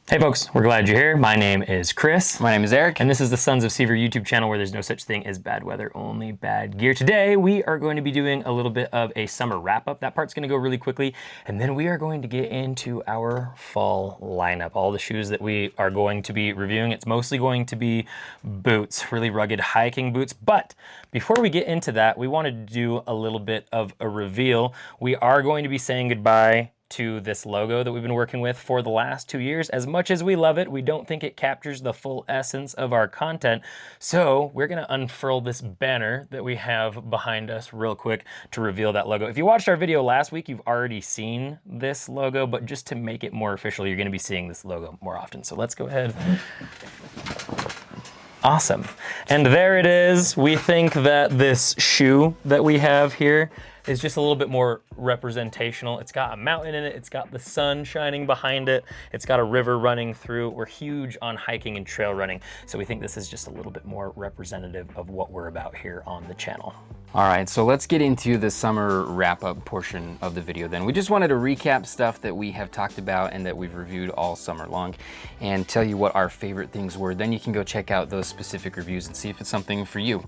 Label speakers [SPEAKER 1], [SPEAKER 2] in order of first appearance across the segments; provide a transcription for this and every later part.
[SPEAKER 1] Hey folks, we're glad you're here. My name is Chris.
[SPEAKER 2] My name is Eric.
[SPEAKER 1] And this is the Sons of Sever YouTube channel where there's no such thing as bad weather, only bad gear. Today, we are going to be doing a little bit of a summer wrap-up. That part's gonna go really quickly. And then we are going to get into our fall lineup. All the shoes that we are going to be reviewing. It's mostly going to be boots, really rugged hiking boots. But before we get into that, we wanted to do a little bit of a reveal. We are going to be saying goodbye to this logo that we've been working with for the last 2 years. As much as we love it, we don't think it captures the full essence of our content. So we're gonna unfurl this banner that we have behind us real quick to reveal that logo. If you watched our video last week, you've already seen this logo, but just to make it more official, you're gonna be seeing this logo more often. So let's go ahead. Awesome. And there it is. We think that this shoe that we have here is just a little bit more representational. It's got a mountain in it. It's got the sun shining behind it. It's got a river running through. We're huge on hiking and trail running. So we think this is just a little bit more representative of what we're about here on the channel.
[SPEAKER 2] All right, so let's get into the summer wrap-up portion of the video then. We just wanted to recap stuff that we have talked about and that we've reviewed all summer long and tell you what our favorite things were. Then you can go check out those specific reviews and see if it's something for you.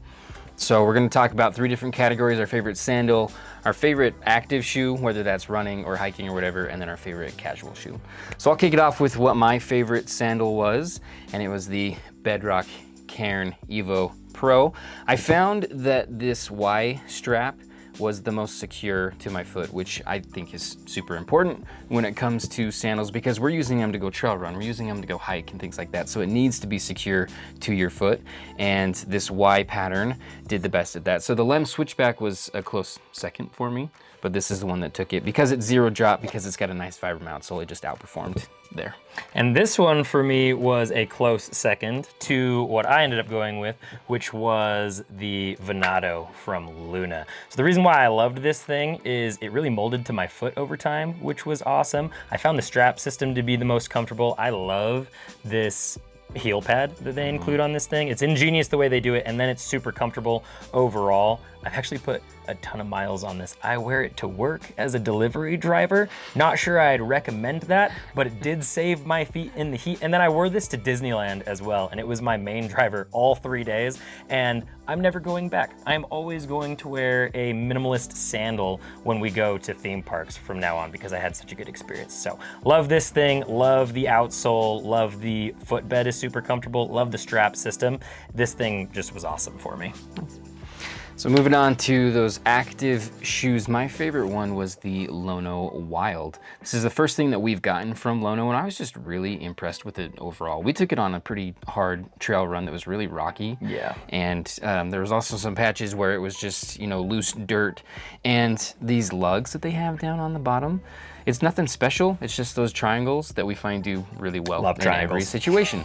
[SPEAKER 2] So we're gonna talk about 3 different categories: our favorite sandal, our favorite active shoe, whether that's running or hiking or whatever, and then our favorite casual shoe. So I'll kick it off with what my favorite sandal was, and it was the Bedrock Cairn Evo Pro. I found that this Y strap was the most secure to my foot, which I think is super important when it comes to sandals because we're using them to go trail run, we're using them to go hike and things like that. So it needs to be secure to your foot, and this Y pattern did the best at that. So the Lems Switchback was a close second for me, but this is the one that took it because it's zero drop, because it's got a nice Vibram outsole. It just outperformed there.
[SPEAKER 1] And this one for me was a close second to what I ended up going with, which was the Venado from Luna. So the reason why I loved this thing is it really molded to my foot over time, which was awesome. I found the strap system to be the most comfortable. I love this heel pad that they include on this thing. It's ingenious the way they do it, and then it's super comfortable overall. I've actually put a ton of miles on this. I wear it to work as a delivery driver. Not sure I'd recommend that, but it did save my feet in the heat. And then I wore this to Disneyland as well, and it was my main driver all 3 days, and I'm never going back. I'm always going to wear a minimalist sandal when we go to theme parks from now on because I had such a good experience. So love this thing, love the outsole, love the footbed is super comfortable, love the strap system. This thing just was awesome for me.
[SPEAKER 2] So moving on to those active shoes, my favorite one was the Lono Wild. This is the first thing that we've gotten from Lono, and I was just really impressed with it overall. We took it on a pretty hard trail run that was really rocky.
[SPEAKER 1] Yeah.
[SPEAKER 2] And there was also some patches where it was just, you know, loose dirt. And these lugs that they have down on the bottom, it's nothing special. It's just those triangles that we find do really well in every situation.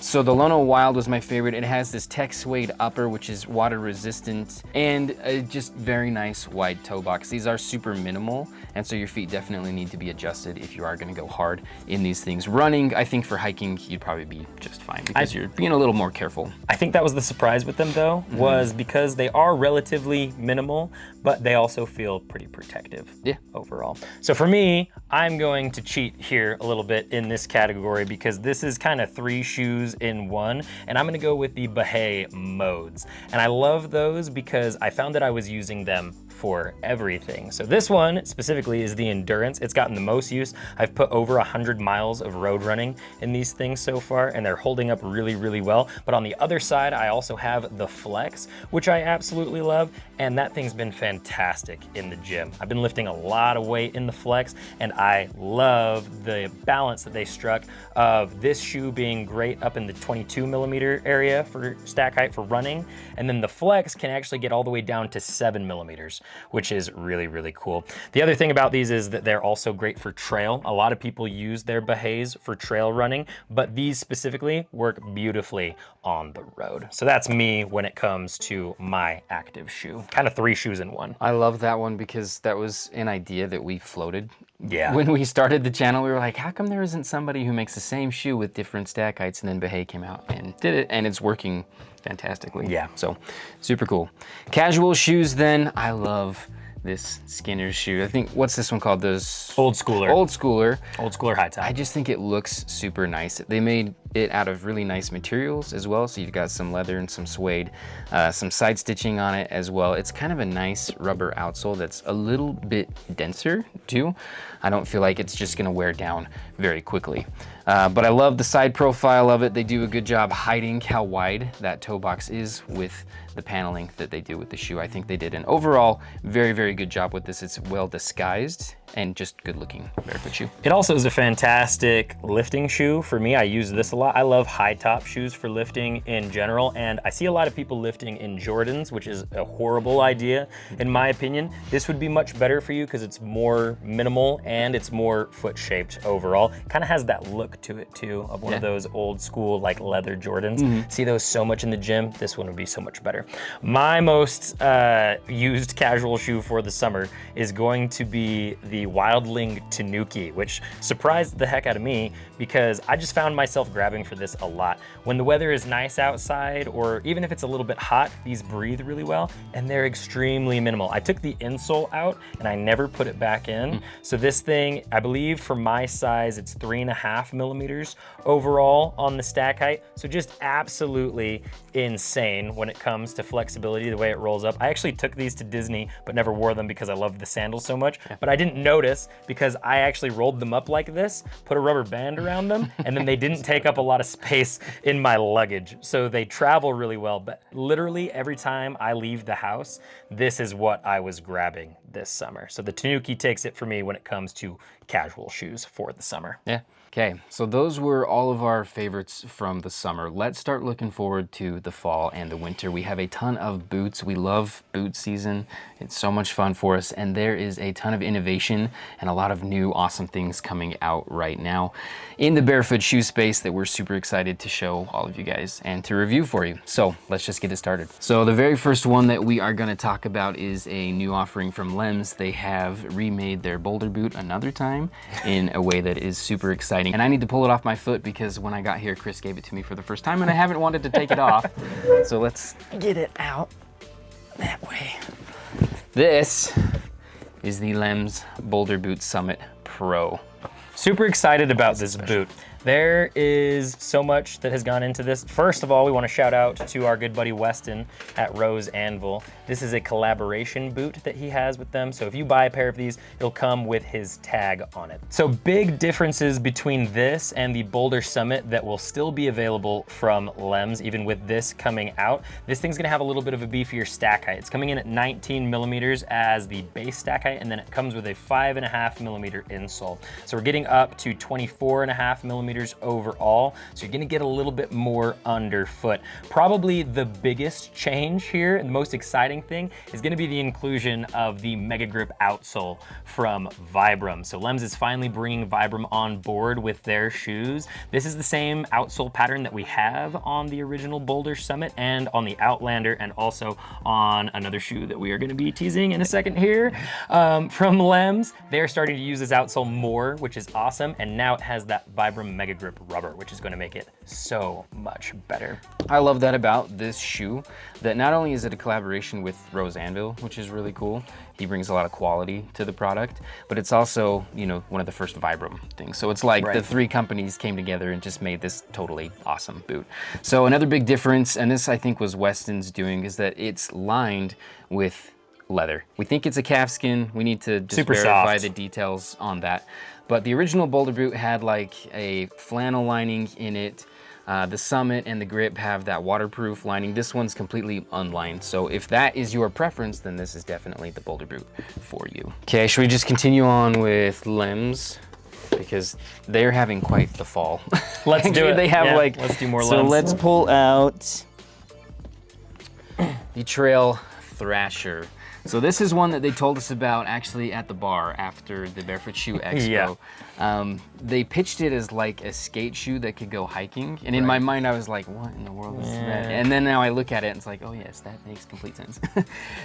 [SPEAKER 2] So the Lono Wild was my favorite. It has this tech suede upper, which is water resistant, and a just very nice wide toe box. These are super minimal, and so your feet definitely need to be adjusted if you are gonna go hard in these things. Running, I think for hiking, you'd probably be just fine because you're being a little more careful.
[SPEAKER 1] I think that was the surprise with them though, was because they are relatively minimal, but they also feel pretty protective overall. So for me, I'm going to cheat here a little bit in this category because this is kind of 3 shoes in one, and I'm gonna go with the Bahé modes. And I love those because I found that I was using them for everything. So this one specifically is the Endurance. It's gotten the most use. I've put over 100 miles of road running in these things so far, and they're holding up really, really well. But on the other side, I also have the Flex, which I absolutely love, and that thing's been fantastic in the gym. I've been lifting a lot of weight in the Flex, and I love the balance that they struck of this shoe being great up in the 22 millimeter area for stack height for running, and then the Flex can actually get all the way down to 7 millimeters, which is really, really cool. The other thing about these is that they're also great for trail. A lot of people use their Bahés for trail running, but these specifically work beautifully on the road. So that's me when it comes to my active shoe. Kind of 3 shoes in one.
[SPEAKER 2] I love that one because that was an idea that we floated.
[SPEAKER 1] Yeah.
[SPEAKER 2] When we started the channel, we were like, how come there isn't somebody who makes the same shoe with different stack heights? And then Bahé came out and did it, and it's working fantastically.
[SPEAKER 1] Yeah.
[SPEAKER 2] So super cool. Casual shoes then, I love this Skinner's shoe. I think, what's this one called? Those
[SPEAKER 1] Old Schooler.
[SPEAKER 2] Old Schooler.
[SPEAKER 1] Old Schooler high top.
[SPEAKER 2] I just think it looks super nice. They made it out of really nice materials as well. So you've got some leather and some suede, some side stitching on it as well. It's kind of a nice rubber outsole that's a little bit denser too. I don't feel like it's just gonna wear down very quickly. But I love the side profile of it. They do a good job hiding how wide that toe box is with the paneling that they do with the shoe. I think they did an overall very, very good job with this. It's well disguised and just good looking barefoot shoe.
[SPEAKER 1] It also is a fantastic lifting shoe. For me, I use this a lot. I love high top shoes for lifting in general, and I see a lot of people lifting in Jordans, which is a horrible idea. In my opinion, this would be much better for you because it's more minimal and it's more foot shaped overall. Kind of has that look to it too, of one of those old school like leather Jordans. See those so much in the gym. This one would be so much better. My most used casual shoe for the summer is going to be the Wildling Tanuki, which surprised the heck out of me because I just found myself grabbing for this a lot. When the weather is nice outside, or even if it's a little bit hot, these breathe really well and they're extremely minimal. I took the insole out and I never put it back in. So this thing, I believe for my size, it's 3.5 millimeters overall on the stack height. So just absolutely insane when it comes to flexibility, the way it rolls up. I actually took these to Disney, but never wore them because I loved the sandals so much. But I didn't notice because I actually rolled them up like this, put a rubber band around them, and then they didn't take up a lot of space in my luggage. So they travel really well, but literally every time I leave the house, this is what I was grabbing this summer. So the Tanuki takes it for me when it comes to casual shoes for the summer.
[SPEAKER 2] Yeah. Okay, so those were all of our favorites from the summer. Let's start looking forward to the fall and the winter. We have a ton of boots. We love boot season. It's so much fun for us, and there is a ton of innovation and a lot of new awesome things coming out right now in the barefoot shoe space that we're super excited to show all of you guys and to review for you. So let's just get it started. So the very first one that we are gonna talk about is a new offering from Lems. They have remade their Boulder boot another time in a way that is super exciting. And I need to pull it off my foot because when I got here, Chris gave it to me for the first time and I haven't wanted to take it off. So let's get it out that way. This is the Lems Boulder Boot Summit Pro.
[SPEAKER 1] Super excited about this boot. There is so much that has gone into this. First of all, we want to shout out to our good buddy Weston at Rose Anvil. This is a collaboration boot that he has with them. So if you buy a pair of these, it'll come with his tag on it. So big differences between this and the Boulder Summit that will still be available from Lems, even with this coming out. This thing's gonna have a little bit of a beefier stack height. It's coming in at 19 millimeters as the base stack height, and then it comes with a 5.5 millimeter insole. So we're getting up to 24.5 millimeters overall, so you're gonna get a little bit more underfoot. Probably the biggest change here and the most exciting thing is gonna be the inclusion of the Mega Grip outsole from Vibram. So Lems is finally bringing Vibram on board with their shoes. This is the same outsole pattern that we have on the original Boulder Summit and on the Outlander, and also on another shoe that we are gonna be teasing in a second here. From Lems, they're starting to use this outsole more, which is awesome, and now it has that Vibram Mega Grip rubber, which is going to make it so much better.
[SPEAKER 2] I love that about this shoe, that not only is it a collaboration with Rose Anvil, which is really cool. He brings a lot of quality to the product, but it's also, you know, one of the first Vibram things. So it's like the three companies came together and just made this totally awesome boot. So another big difference, and this I think was Weston's doing, is that it's lined with leather. We think it's a calfskin. We need to just verify the details on that. But the original Boulder boot had like a flannel lining in it. The Summit and the Grip have that waterproof lining. This one's completely unlined. So if that is your preference, then this is definitely the Boulder boot for you. Okay, should we just continue on with Lems? Because they're having quite the fall.
[SPEAKER 1] Let's do it.
[SPEAKER 2] They have
[SPEAKER 1] let's do more Lems.
[SPEAKER 2] So let's pull out the Trail Thrasher. So this is one that they told us about actually at the bar after the Barefoot Shoe Expo. They pitched it as like a skate shoe that could go hiking. And in my mind, I was like, what in the world is that? And then now I look at it and it's like, oh yes, that makes complete sense.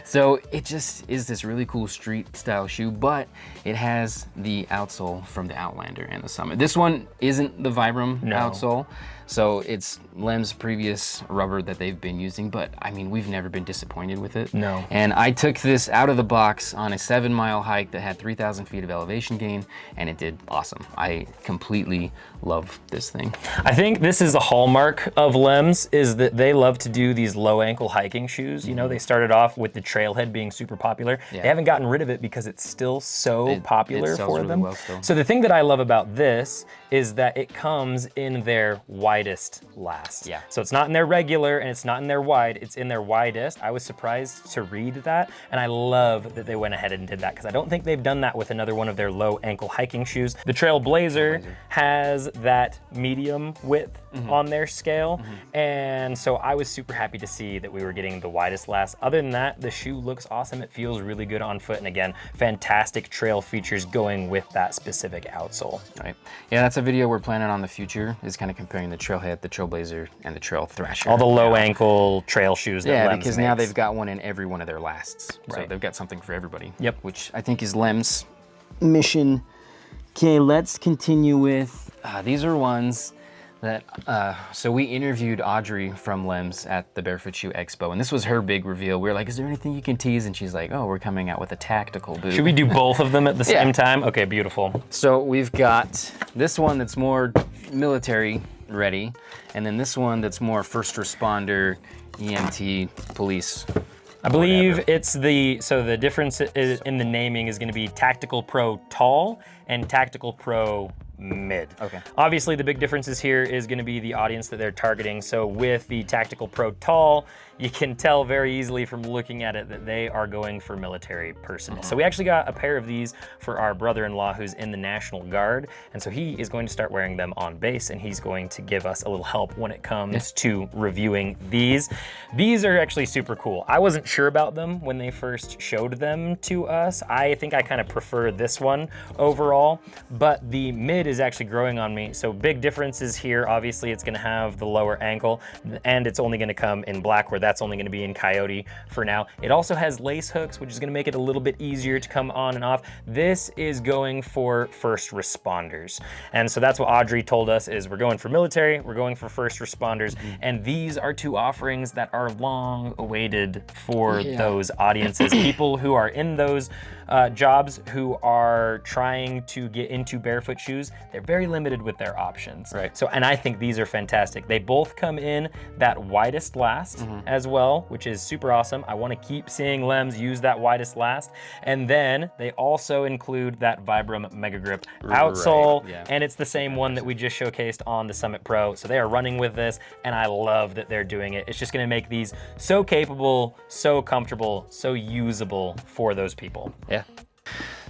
[SPEAKER 2] So it just is this really cool street style shoe, but it has the outsole from the Outlander and the Summit. This one isn't the Vibram outsole. So it's Lems' previous rubber that they've been using, but I mean, we've never been disappointed with it.
[SPEAKER 1] No.
[SPEAKER 2] And I took this out of the box on a 7-mile hike that had 3,000 feet of elevation gain, and it did awesome. I completely love this thing.
[SPEAKER 1] I think this is a hallmark of Lems, is that they love to do these low ankle hiking shoes. You know, they started off with the Trailhead being super popular.
[SPEAKER 2] Yeah.
[SPEAKER 1] They haven't gotten rid of it because it's still so popular
[SPEAKER 2] sells
[SPEAKER 1] for
[SPEAKER 2] really
[SPEAKER 1] them.
[SPEAKER 2] well still.
[SPEAKER 1] So the thing that I love about this is that it comes in their widest last.
[SPEAKER 2] Yeah.
[SPEAKER 1] So it's not in their regular and it's not in their wide, it's in their widest. I was surprised to read that, and I love that they went ahead and did that because I don't think they've done that with another one of their low ankle hiking shoes. The Trailblazer has that medium width on their scale, and so I was super happy to see that we were getting the widest last. Other than that, the shoe looks awesome. It feels really good on foot, and again, fantastic trail features going with that specific outsole.
[SPEAKER 2] Right. Yeah, that's a video we're planning on the future, is kind of comparing the Trailhead, the Trailblazer, and the Trail Thrasher.
[SPEAKER 1] All the low ankle trail shoes that Lems
[SPEAKER 2] because
[SPEAKER 1] makes.
[SPEAKER 2] now they've got one in every one of their lasts. So
[SPEAKER 1] Right.
[SPEAKER 2] they've got something for everybody.
[SPEAKER 1] Yep.
[SPEAKER 2] Which I think is Lems' mission. Okay, let's continue with, these are ones that, so we interviewed Audrey from Lems at the Barefoot Shoe Expo, and this was her big reveal. We were like, is there anything you can tease? And she's like, oh, we're coming out with a tactical boot.
[SPEAKER 1] Should we do both of them at the same time? Okay, beautiful.
[SPEAKER 2] So we've got this one that's more military ready, and then this one that's more first responder, EMT, police.
[SPEAKER 1] I believe it's so the difference in the naming is gonna be Tactical Pro Tall and Tactical Pro Mid.
[SPEAKER 2] Okay.
[SPEAKER 1] Obviously the big differences here is gonna be the audience that they're targeting. So with the Tactical Pro Tall, you can tell very easily from looking at it that they are going for military personnel. So we actually got a pair of these for our brother-in-law who's in the National Guard. And so he is going to start wearing them on base, and he's going to give us a little help when it comes to reviewing these. These are actually super cool. I wasn't sure about them when they first showed them to us. I think I kind of prefer this one overall, but the mid is actually growing on me. So big differences here. Obviously it's gonna have the lower ankle, and it's only gonna come in black, where that's only gonna be in coyote for now. It also has lace hooks, which is gonna make it a little bit easier to come on and off. This is going for first responders. And so that's what Audrey told us, is we're going for military, we're going for first responders, and these are two offerings that are long awaited for those audiences. People who are in those jobs who are trying to get into barefoot shoes, they're very limited with their options.
[SPEAKER 2] Right.
[SPEAKER 1] So, and I think these are fantastic. They both come in that widest last as well, which is super awesome. I want to keep seeing Lems use that widest last. And then they also include that Vibram Mega Grip outsole, and it's the same one that we just showcased on the Summit Pro. So they are running with this, and I love that they're doing it. It's just going to make these so capable, so comfortable, so usable for those people.
[SPEAKER 2] Yeah.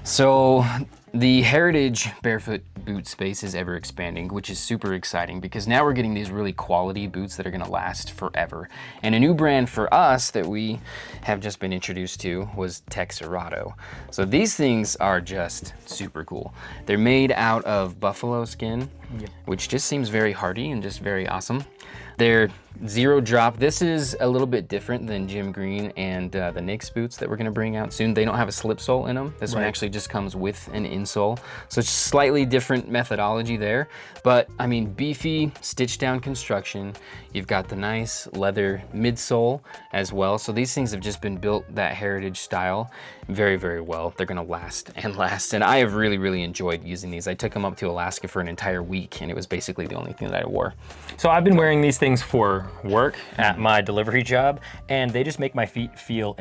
[SPEAKER 2] So the heritage barefoot boot space is ever expanding, which is super exciting because now we're getting these really quality boots that are gonna last forever. And a new brand for us that we have just been introduced to was Texarado. So these things are just super cool. They're made out of buffalo skin, which just seems very hardy and just very awesome. They're zero drop. This is a little bit different than Jim Green and the Nyx boots that we're gonna bring out soon. They don't have a slip sole in them. This one actually just comes with an insole. So it's slightly different methodology there. But I mean, beefy, stitched down construction. You've got the nice leather midsole as well. So these things have just been built that heritage style very, very well. They're gonna last and last. And I have really, really enjoyed using these. I took them up to Alaska for an entire week, and it was basically the only thing that I wore.
[SPEAKER 1] So I've been wearing these things for work at my delivery job, and they just make my feet feel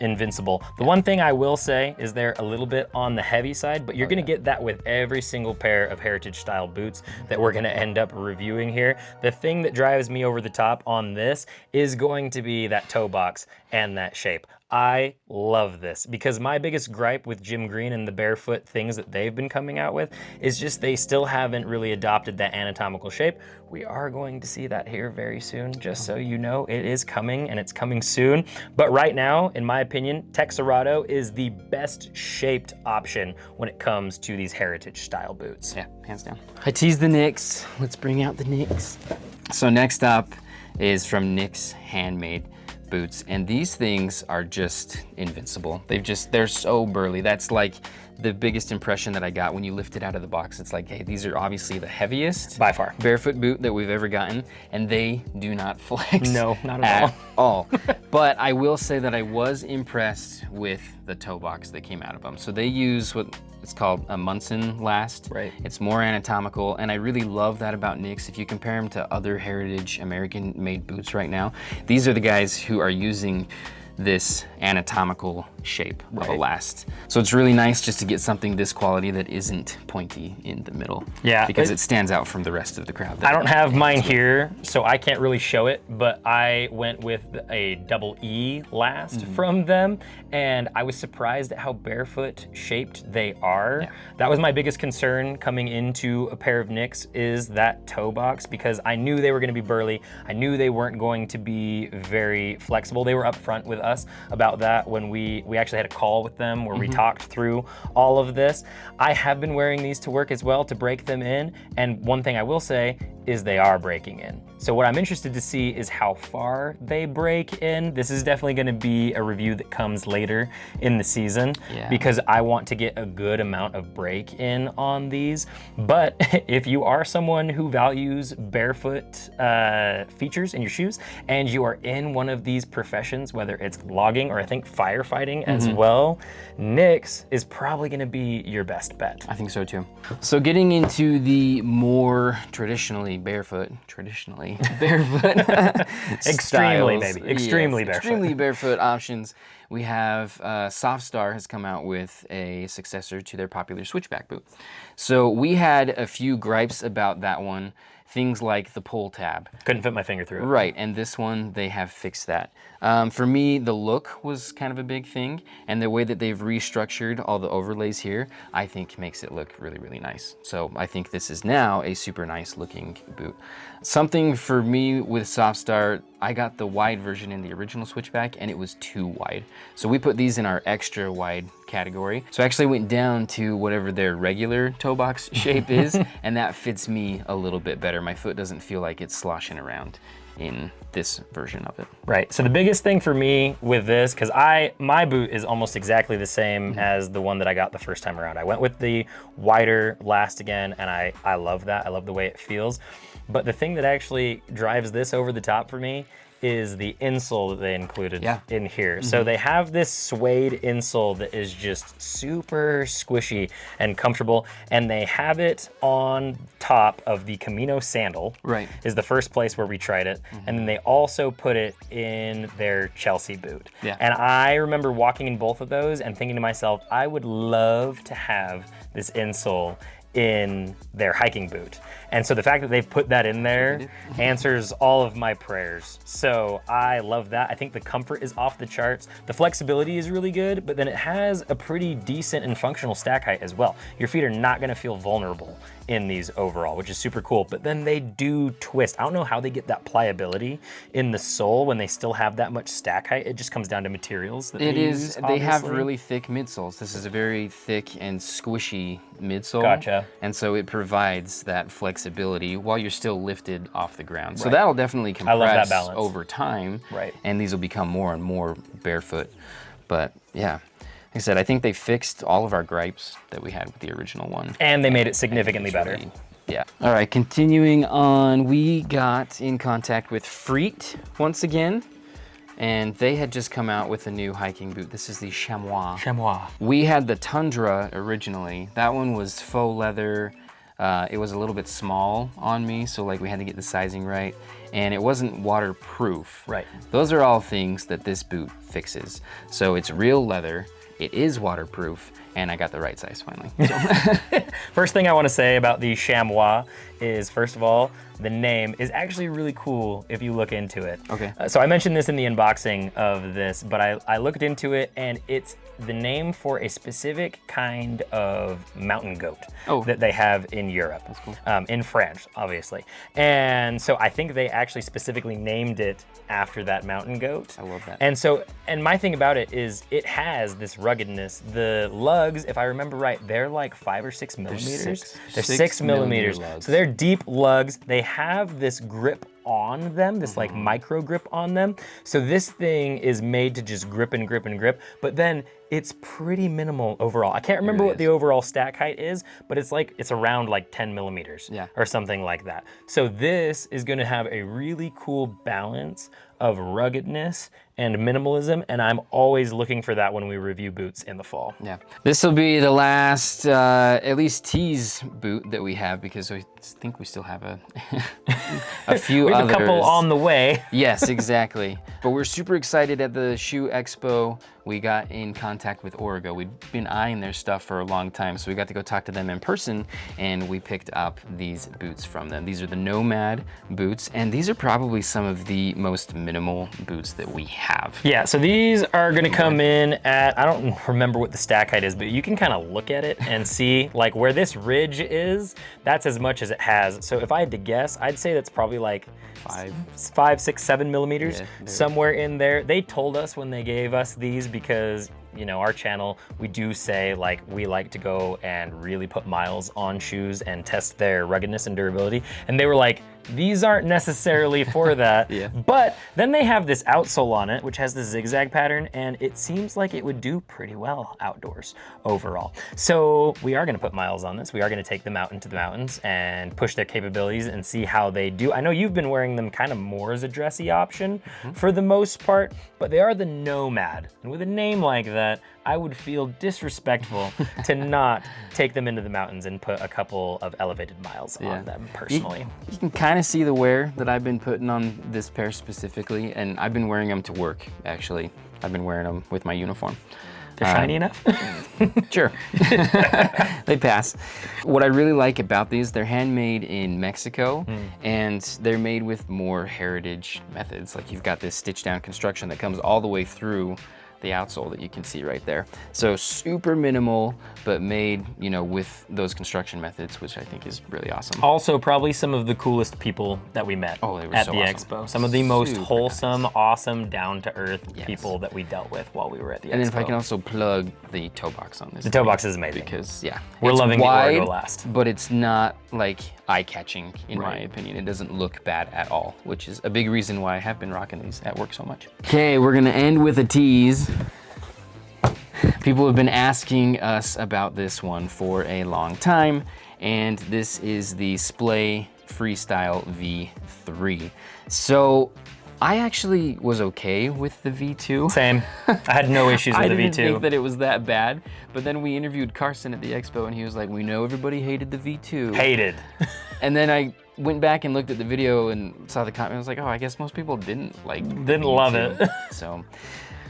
[SPEAKER 1] invincible. The one thing I will say is they're a little bit on the heavy side, but you're gonna get that with every single pair of heritage style boots that we're gonna end up reviewing here. The thing that drives me over the top on this is going to be that toe box and that shape. I love this because my biggest gripe with Jim Green and the barefoot things that they've been coming out with is just they still haven't really adopted that anatomical shape. We are going to see that here very soon, just so you know. It is coming, and it's coming soon. But right now, in my opinion, Texarado is the best shaped option when it comes to these heritage style boots.
[SPEAKER 2] Yeah, hands down. I teased the Nyx. Let's bring out the Nyx. So next up is from Nyx Handmade boots, and these things are just invincible. They're so burly. That's like the biggest impression that I got when you lift it out of the box. It's like, hey, these are obviously the heaviest
[SPEAKER 1] by far
[SPEAKER 2] barefoot boot that we've ever gotten, and they do not flex.
[SPEAKER 1] No, not at
[SPEAKER 2] all. But I will say that I was impressed with the toe box that came out of them. So they use what it's called a Munson last.
[SPEAKER 1] Right.
[SPEAKER 2] It's more anatomical, and I really love that about Nicks. If you compare them to other heritage American-made boots right now, these are the guys who are using this anatomical shape of a last. So it's really nice just to get something this quality that isn't pointy in the middle.
[SPEAKER 1] Yeah.
[SPEAKER 2] Because it stands out from the rest of the crowd.
[SPEAKER 1] I don't have mine here, so I can't really show it, but I went with a double E last from them, and I was surprised at how barefoot shaped they are.
[SPEAKER 2] Yeah.
[SPEAKER 1] That was my biggest concern coming into a pair of Nicks, is that toe box, because I knew they were gonna be burly. I knew they weren't going to be very flexible. They were upfront with us about that when we actually had a call with them where we talked through all of this. I have been wearing these to work as well to break them in, and one thing I will say is they are breaking in. So what I'm interested to see is how far they break in. This is definitely gonna be a review that comes later in the season because I want to get a good amount of break in on these. But if you are someone who values barefoot features in your shoes, and you are in one of these professions, whether it's logging or I think firefighting as well, Nicks is probably gonna be your best bet.
[SPEAKER 2] I think so too. So getting into the more extremely barefoot
[SPEAKER 1] extremely,
[SPEAKER 2] styles,
[SPEAKER 1] baby, extremely barefoot.
[SPEAKER 2] Extremely barefoot options. We have Softstar has come out with a successor to their popular Switchback boot. So we had a few gripes about that one. Things like the pull tab.
[SPEAKER 1] Couldn't fit my finger through it.
[SPEAKER 2] Right, and this one, they have fixed that. For me, the look was kind of a big thing, and the way that they've restructured all the overlays here, I think makes it look really, really nice. So I think this is now a super nice looking boot. Something for me with Softstar, I got the wide version in the original Switchback, and it was too wide. So we put these in our extra wide category. So I actually went down to whatever their regular toe box shape is, and that fits me a little bit better. My foot doesn't feel like it's sloshing around in this version of it.
[SPEAKER 1] Right, so the biggest thing for me with this, because my boot is almost exactly the same as the one that I got the first time around. I went with the wider last again, and I love that. I love the way it feels. But the thing that actually drives this over the top for me is the insole that they included in here. So they have this suede insole that is just super squishy and comfortable, and they have it on top of the Camino sandal.
[SPEAKER 2] Right.
[SPEAKER 1] Is the first place where we tried it. And then they also put it in their Chelsea boot.
[SPEAKER 2] Yeah.
[SPEAKER 1] And I remember walking in both of those and thinking to myself, I would love to have this insole in their hiking boot. And so the fact that they've put that in there answers all of my prayers. So I love that. I think the comfort is off the charts. The flexibility is really good, but then it has a pretty decent and functional stack height as well. Your feet are not gonna feel vulnerable in these overall, which is super cool. But then they do twist. I don't know how they get that pliability in the sole when they still have that much stack height. It just comes down to materials that they use,
[SPEAKER 2] they have really thick midsoles. This is a very thick and squishy midsole.
[SPEAKER 1] Gotcha.
[SPEAKER 2] And so it provides that flexibility while you're still lifted off the ground. So that'll definitely compress over time.
[SPEAKER 1] Right.
[SPEAKER 2] And these will become more and more barefoot. But yeah, like I said, I think they fixed all of our gripes that we had with the original one.
[SPEAKER 1] And they made it significantly better.
[SPEAKER 2] Yeah. All right, continuing on, we got in contact with Freet once again. And they had just come out with a new hiking boot. This is the Chamois.
[SPEAKER 1] Chamois.
[SPEAKER 2] We had the Tundra originally. That one was faux leather. It was a little bit small on me, so like we had to get the sizing right. And it wasn't waterproof.
[SPEAKER 1] Right.
[SPEAKER 2] Those are all things that this boot fixes. So it's real leather, it is waterproof, and I got the right size finally. So.
[SPEAKER 1] First thing I want to say about the Chamois is, first of all, the name is actually really cool if you look into it.
[SPEAKER 2] Okay.
[SPEAKER 1] So I mentioned this in the unboxing of this, but I looked into it, and it's the name for a specific kind of mountain goat that they have in Europe.
[SPEAKER 2] That's cool.
[SPEAKER 1] In France, obviously. And so I think they actually specifically named it after that mountain goat.
[SPEAKER 2] I love that.
[SPEAKER 1] And so, and my thing about it is it has this ruggedness. The lugs, if I remember right, they're like 5 or 6 millimeters. They're 6 millimeters.
[SPEAKER 2] Lugs.
[SPEAKER 1] So they're deep lugs. They have this grip on them, this like micro grip on them. So this thing is made to just grip and grip and grip, but then it's pretty minimal overall. I can't remember what the overall stack height is, but it's around like 10 millimeters or something like that. So this is gonna have a really cool balance of ruggedness and minimalism, and I'm always looking for that when we review boots in the fall.
[SPEAKER 2] Yeah, this will be the last, at least tease boot that we have, because I think we still have a few
[SPEAKER 1] we have
[SPEAKER 2] others.
[SPEAKER 1] a couple on the way.
[SPEAKER 2] Yes, exactly. But we're super excited at the Shoe Expo. We got in contact with Origo. We'd been eyeing their stuff for a long time, so we got to go talk to them in person, and we picked up these boots from them. These are the Nomad boots, and these are probably some of the most minimal boots that we have.
[SPEAKER 1] Yeah, so these are gonna come in at, I don't remember what the stack height is, but you can kind of look at it and see like where this ridge is, that's as much as it has. So if I had to guess, I'd say that's probably like 5, 6, 7 millimeters, somewhere in there. They told us when they gave us these, because you know, our channel, we do say like we like to go and really put miles on shoes and test their ruggedness and durability. And they were like, these aren't necessarily for that. But then they have this outsole on it, which has the zigzag pattern, and it seems like it would do pretty well outdoors overall. So we are gonna put miles on this. We are gonna take them out into the mountains and push their capabilities and see how they do. I know you've been wearing them kind of more as a dressy option for the most part, but they are the Nomad. And with a name like that, I would feel disrespectful to not take them into the mountains and put a couple of elevated miles on them personally.
[SPEAKER 2] You can kind of see the wear that I've been putting on this pair specifically, and I've been wearing them to work, actually. I've been wearing them with my uniform.
[SPEAKER 1] They're shiny enough?
[SPEAKER 2] Sure. They pass. What I really like about these, they're handmade in Mexico, and they're made with more heritage methods. Like you've got this stitch down construction that comes all the way through the outsole that you can see right there. So super minimal, but made, you know, with those construction methods, which I think is really awesome.
[SPEAKER 1] Also, probably some of the coolest people that we met
[SPEAKER 2] they were
[SPEAKER 1] at
[SPEAKER 2] so
[SPEAKER 1] the
[SPEAKER 2] awesome.
[SPEAKER 1] expo. Some of the most
[SPEAKER 2] Super
[SPEAKER 1] wholesome,
[SPEAKER 2] nice.
[SPEAKER 1] awesome, down-to-earth people that we dealt with while we were at the expo.
[SPEAKER 2] And then if I can also plug the toe box on this.
[SPEAKER 1] The toe box is amazing.
[SPEAKER 2] Because,
[SPEAKER 1] we're
[SPEAKER 2] it's
[SPEAKER 1] loving
[SPEAKER 2] wide,
[SPEAKER 1] the Origo last.
[SPEAKER 2] but it's not like eye-catching in my opinion. It doesn't look bad at all, which is a big reason why I have been rocking these at work so much. Okay, we're gonna end with a tease. People have been asking us about this one for a long time, and this is the Splay Freestyle V3. So I actually was okay with the V2.
[SPEAKER 1] Same. I had no issues with the V2.
[SPEAKER 2] I didn't think that it was that bad, but then we interviewed Carson at the expo, and he was like, we know everybody hated the V2.
[SPEAKER 1] Hated.
[SPEAKER 2] And then I went back and looked at the video and saw the comment. I was like, oh, I guess most people didn't like
[SPEAKER 1] Didn't love it.
[SPEAKER 2] So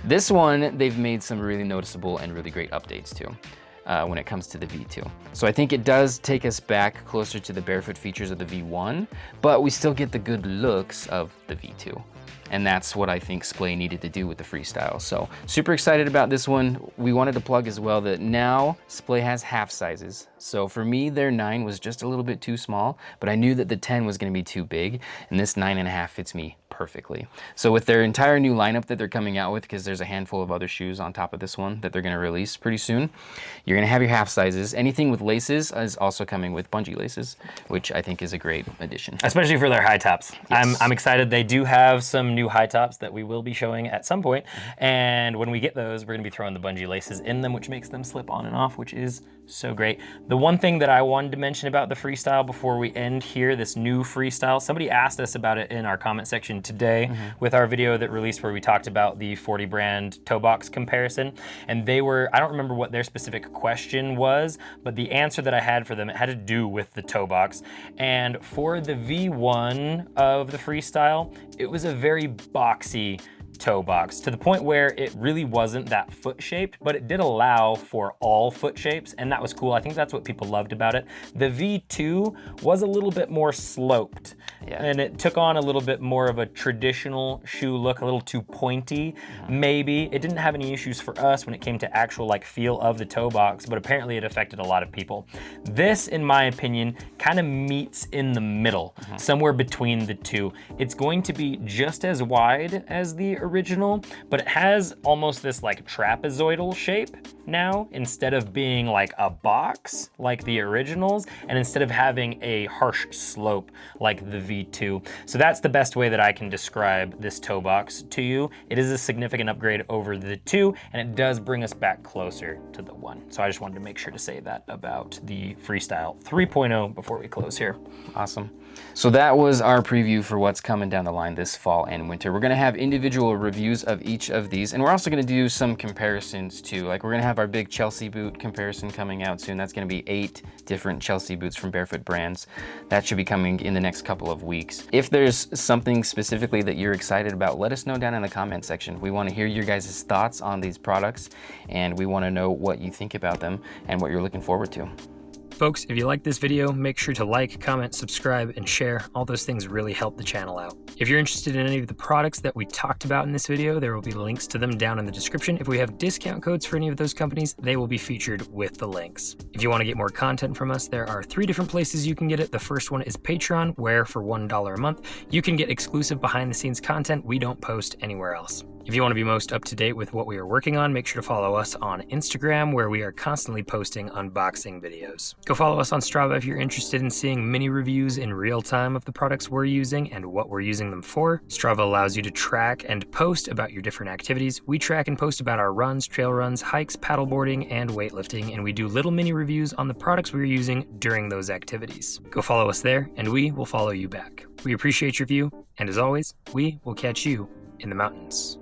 [SPEAKER 2] this one, they've made some really noticeable and really great updates to when it comes to the V2. So I think it does take us back closer to the Barefoot features of the V1, but we still get the good looks of the V2. And that's what I think Splay needed to do with the Freestyle. So super excited about this one. We wanted to plug as well that now Splay has half sizes. So for me, their 9 was just a little bit too small, but I knew that the 10 was gonna be too big, and this 9.5 fits me perfectly. So with their entire new lineup that they're coming out with, because there's a handful of other shoes on top of this one that they're gonna release pretty soon, you're gonna have your half sizes. Anything with laces is also coming with bungee laces, which I think is a great addition.
[SPEAKER 1] Especially for their high tops.
[SPEAKER 2] Yes.
[SPEAKER 1] I'm excited. They do have some new high tops that we will be showing at some point. And when we get those, we're gonna be throwing the bungee laces in them, which makes them slip on and off, which is so great. The one thing that I wanted to mention about the Freestyle before we end here, this new Freestyle, somebody asked us about it in our comment section today with our video that released where we talked about the 40 brand toe box comparison. And they were, I don't remember what their specific question was, but the answer that I had for them, it had to do with the toe box. And for the V1 of the Freestyle, it was a very boxy toe box to the point where it really wasn't that foot shaped, but it did allow for all foot shapes, and that was cool. I think that's what people loved about it. The V2 was a little bit more sloped, and it took on a little bit more of a traditional shoe look, a little too pointy, maybe. It didn't have any issues for us when it came to actual like feel of the toe box, but apparently it affected a lot of people. This, in my opinion, kind of meets in the middle, somewhere between the two. It's going to be just as wide as the original, but it has almost this like trapezoidal shape now, instead of being like a box like the originals, and instead of having a harsh slope like the V2. So that's the best way that I can describe this toe box to you. It is a significant upgrade over the 2, and it does bring us back closer to the 1. So I just wanted to make sure to say that about the Freestyle 3.0 before we close here.
[SPEAKER 2] Awesome. So that was our preview for what's coming down the line this fall and winter. We're gonna have individual reviews of each of these, and we're also gonna do some comparisons too. Like we're gonna have our big Chelsea boot comparison coming out soon. That's gonna be 8 different Chelsea boots from Barefoot brands. That should be coming in the next couple of weeks. If there's something specifically that you're excited about, let us know down in the comment section. We wanna hear your guys' thoughts on these products, and we wanna know what you think about them and what you're looking forward to.
[SPEAKER 1] Folks, if you like this video, make sure to like, comment, subscribe, and share. All those things really help the channel out. If you're interested in any of the products that we talked about in this video, there will be links to them down in the description. If we have discount codes for any of those companies, they will be featured with the links. If you want to get more content from us, there are 3 different places you can get it. The first one is Patreon, where for $1 a month, you can get exclusive behind-the-scenes content we don't post anywhere else. If you want to be most up to date with what we are working on, make sure to follow us on Instagram, where we are constantly posting unboxing videos. Go follow us on Strava if you're interested in seeing mini reviews in real time of the products we're using and what we're using them for. Strava allows you to track and post about your different activities. We track and post about our runs, trail runs, hikes, paddleboarding, and weightlifting, and we do little mini reviews on the products we're using during those activities. Go follow us there, and we will follow you back. We appreciate your view, and as always, we will catch you in the mountains.